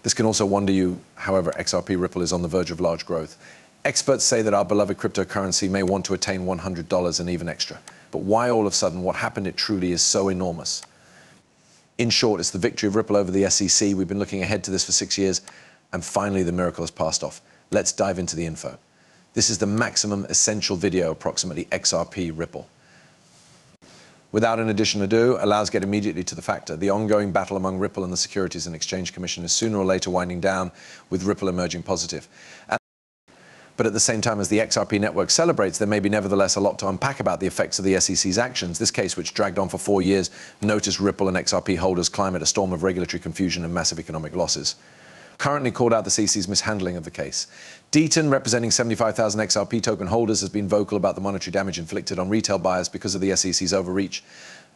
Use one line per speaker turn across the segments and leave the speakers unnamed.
This can also wonder you, however, XRP Ripple is on the verge of large growth. Experts say that our beloved cryptocurrency may want to attain $100 and even extra. But why all of a sudden? What happened? It truly is so enormous. In short, it's the victory of Ripple over the SEC. We've been looking ahead to this for 6 years, and finally the miracle has passed off. Let's dive into the info. This is the maximum essential video, approximately XRP Ripple. Without an additional ado, allow us to get immediately to the factor. The ongoing battle among Ripple and the Securities and Exchange Commission is sooner or later winding down, with Ripple emerging positive. But at the same time as the XRP network celebrates, there may be nevertheless a lot to unpack about the effects of the SEC's actions. This case, which dragged on for 4 years, noticed Ripple and XRP holders climb at a storm of regulatory confusion and massive economic losses. Currently called out the SEC's mishandling of the case. Deaton, representing 75,000 XRP token holders, has been vocal about the monetary damage inflicted on retail buyers because of the SEC's overreach.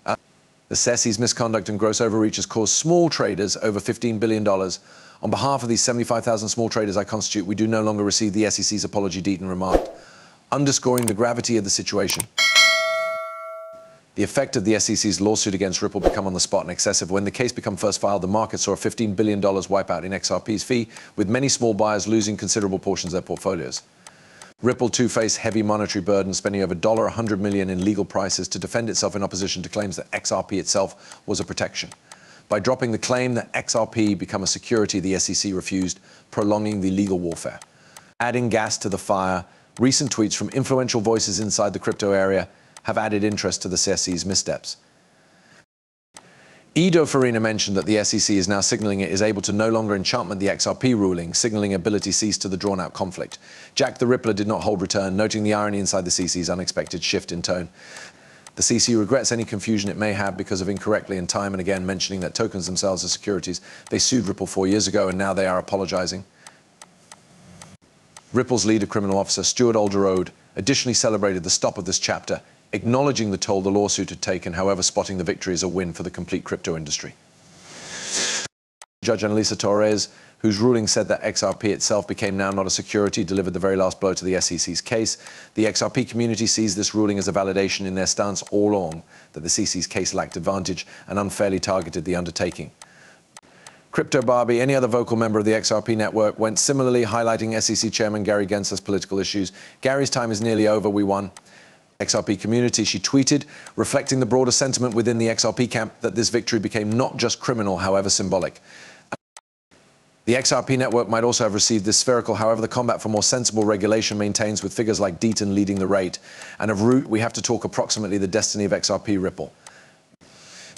The SEC's misconduct and gross overreach has caused small traders over $15 billion. On behalf of these 75,000 small traders I constitute, we do no longer receive the SEC's apology, Deaton remarked, underscoring the gravity of the situation. The effect of the SEC's lawsuit against Ripple become on the spot and excessive. When the case became first filed, the market saw a $15 billion wipeout in XRP's fee, with many small buyers losing considerable portions of their portfolios. Ripple too faced heavy monetary burden, spending over $100 million in legal prices to defend itself in opposition to claims that XRP itself was a protection. By dropping the claim that XRP become a security, the SEC refused, prolonging the legal warfare. Adding gas to the fire, recent tweets from influential voices inside the crypto area have added interest to the SEC's missteps. Edo Farina mentioned that the SEC is now signaling it is able to no longer enchantment the XRP ruling, signaling ability ceased to the drawn-out conflict. Jack the Rippler did not hold return, noting the irony inside the SEC's unexpected shift in tone. The CC regrets any confusion it may have because of incorrectly and time and again mentioning that tokens themselves are securities. They sued Ripple 4 years ago and now they are apologizing. Ripple's lead criminal officer, Stuart Alderode, additionally celebrated the stop of this chapter, acknowledging the toll the lawsuit had taken, however spotting the victory as a win for the complete crypto industry. Judge Annalisa Torres, whose ruling said that XRP itself became now not a security, delivered the very last blow to the SEC's case. The XRP community sees this ruling as a validation in their stance all along that the SEC's case lacked advantage and unfairly targeted the undertaking. Crypto Barbie, any other vocal member of the XRP network, went similarly, highlighting SEC Chairman Gary Gensler's political issues. Gary's time is nearly over, we won. XRP community, she tweeted, reflecting the broader sentiment within the XRP camp that this victory became not just criminal, however symbolic. The XRP network might also have received this spherical, however the combat for more sensible regulation maintains, with figures like Deaton leading the rate. And of root, we have to talk approximately the destiny of XRP Ripple.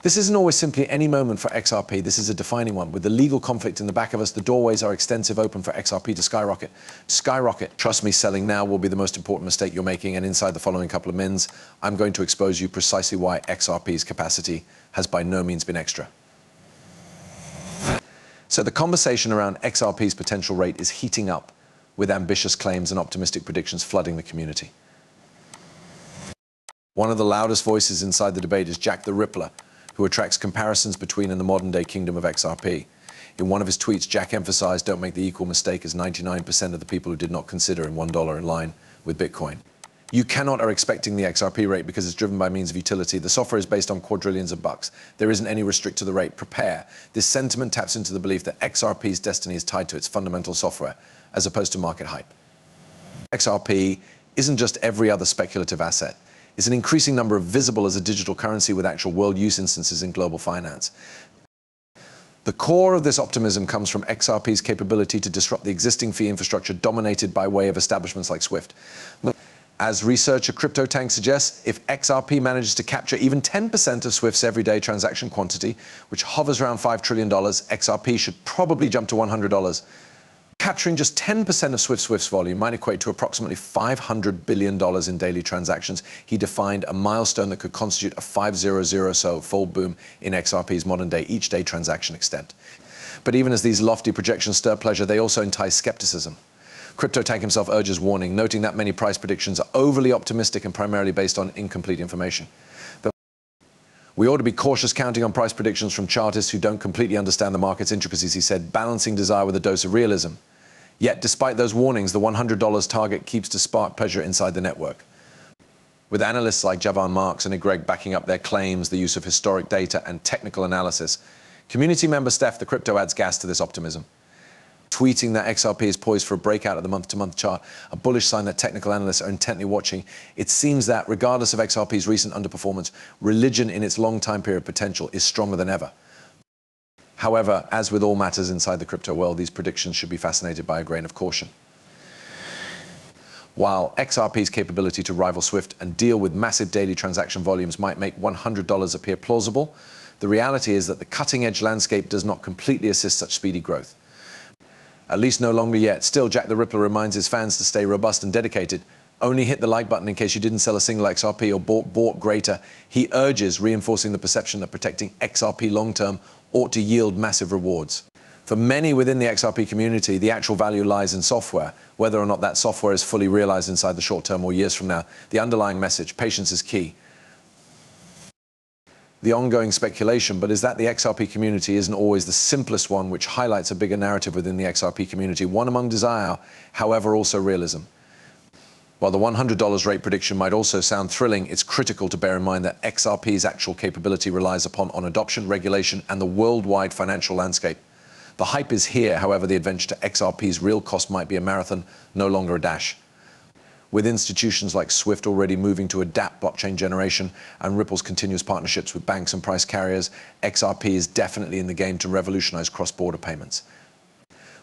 This isn't always simply any moment for XRP, this is a defining one. With the legal conflict in the back of us, the doorways are extensive open for XRP to skyrocket. Skyrocket. Trust me, selling now will be the most important mistake you're making, and inside the following couple of mins, I'm going to expose you precisely why XRP's capacity has by no means been extra. So the conversation around XRP's potential rate is heating up, with ambitious claims and optimistic predictions flooding the community. One of the loudest voices inside the debate is Jack the Rippler, who attracts comparisons between and the modern-day kingdom of XRP. In one of his tweets, Jack emphasized, don't make the equal mistake as 99% of the people who did not consider in $1 in line with Bitcoin. You cannot are expecting the XRP rate because it's driven by means of utility. The software is based on quadrillions of bucks. There isn't any restrict to the rate. Prepare. This sentiment taps into the belief that XRP's destiny is tied to its fundamental software, as opposed to market hype. XRP isn't just every other speculative asset. It's an increasing number of visible as a digital currency with actual world use instances in global finance. The core of this optimism comes from XRP's capability to disrupt the existing fee infrastructure dominated by way of establishments like SWIFT. As researcher 102.45 suggests, if XRP manages to capture even 10% of SWIFT's everyday transaction quantity, which hovers around $5 trillion, XRP should probably jump to $100. Capturing just 10% of SWIFT's volume might equate to approximately $500 billion in daily transactions. He defined a milestone that could constitute a 500 so fold boom in XRP's modern-day each-day transaction extent. But even as these lofty projections stir pleasure, they also entice skepticism. 102.45 himself urges warning, noting that many price predictions are overly optimistic and primarily based on incomplete information. We ought to be cautious counting on price predictions from chartists who don't completely understand the market's intricacies, he said, balancing desire with a dose of realism. Yet, despite those warnings, the $100 target keeps to spark pleasure inside the network. With analysts like Javan Marks and Greg backing up their claims, the use of historic data and technical analysis, community member Steph the Crypto adds gas to this optimism. tweeting that XRP is poised for a breakout of the month-to-month chart, a bullish sign that technical analysts are intently watching. It seems that, regardless of XRP's recent underperformance, religion in its long time period potential is stronger than ever. However, as with all matters inside the crypto world, these predictions should be fascinated by a grain of caution. While XRP's capability to rival SWIFT and deal with massive daily transaction volumes might make $100 appear plausible, the reality is that the cutting-edge landscape does not completely assist such speedy growth. At least no longer yet. Still, Jack the Rippler reminds his fans to stay robust and dedicated. Only hit the like button in case you didn't sell a single XRP or bought greater. He urges, reinforcing the perception that protecting XRP long-term ought to yield massive rewards. For many within the XRP community, the actual value lies in software. Whether or not that software is fully realized inside the short term or years from now, the underlying message, patience is key. The ongoing speculation, but is that the XRP community isn't always the simplest one, which highlights a bigger narrative within the XRP community, one among desire, however also realism. While the $100 rate prediction might also sound thrilling, it's critical to bear in mind that XRP's actual capability relies upon adoption, regulation, and the worldwide financial landscape. The hype is here, however, the adventure to XRP's real cost might be a marathon, no longer a dash. With institutions like SWIFT already moving to adapt blockchain generation and Ripple's continuous partnerships with banks and price carriers, XRP is definitely in the game to revolutionize cross-border payments.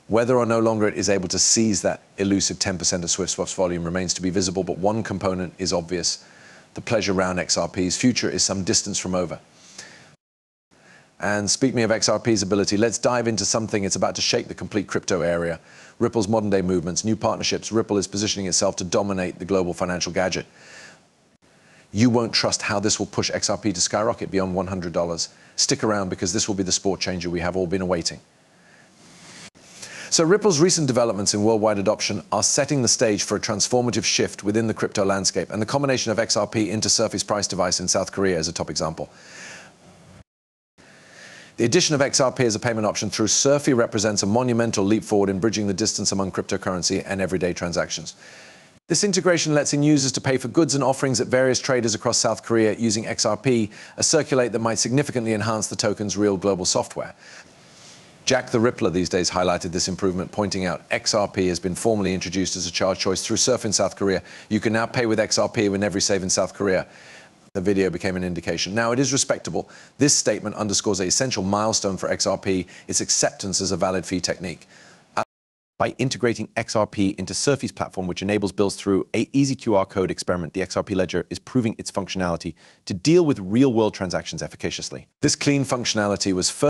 Whether or no longer it is able to seize that elusive 10% of SwiftSwap's volume remains to be visible, but one component is obvious. The pleasure around XRP's future is some distance from over. And speaking of XRP's ability, let's dive into something it's about to shake the complete crypto area. Ripple's modern-day movements, new partnerships. Ripple is positioning itself to dominate the global financial gadget. You won't trust how this will push XRP to skyrocket beyond $100. Stick around because this will be the sport changer we have all been awaiting. So Ripple's recent developments in worldwide adoption are setting the stage for a transformative shift within the crypto landscape, and the combination of XRP into Surfy's price device in South Korea is a top example. The addition of XRP as a payment option through Surfy represents a monumental leap forward in bridging the distance among cryptocurrency and everyday transactions. This integration lets in users to pay for goods and offerings at various traders across South Korea using XRP, a circulate that might significantly enhance the token's real global software. Jack the Rippler these days highlighted this improvement, pointing out XRP has been formally introduced as a charge choice through Surf in South Korea. You can now pay with XRP in every save in South Korea. The video became an indication. Now, it is respectable. This statement underscores an essential milestone for XRP, its acceptance as a valid fee technique. By integrating XRP into Surfy's platform, which enables bills through an easy QR code experiment, the XRP ledger is proving its functionality to deal with real-world transactions efficaciously. This clean functionality was first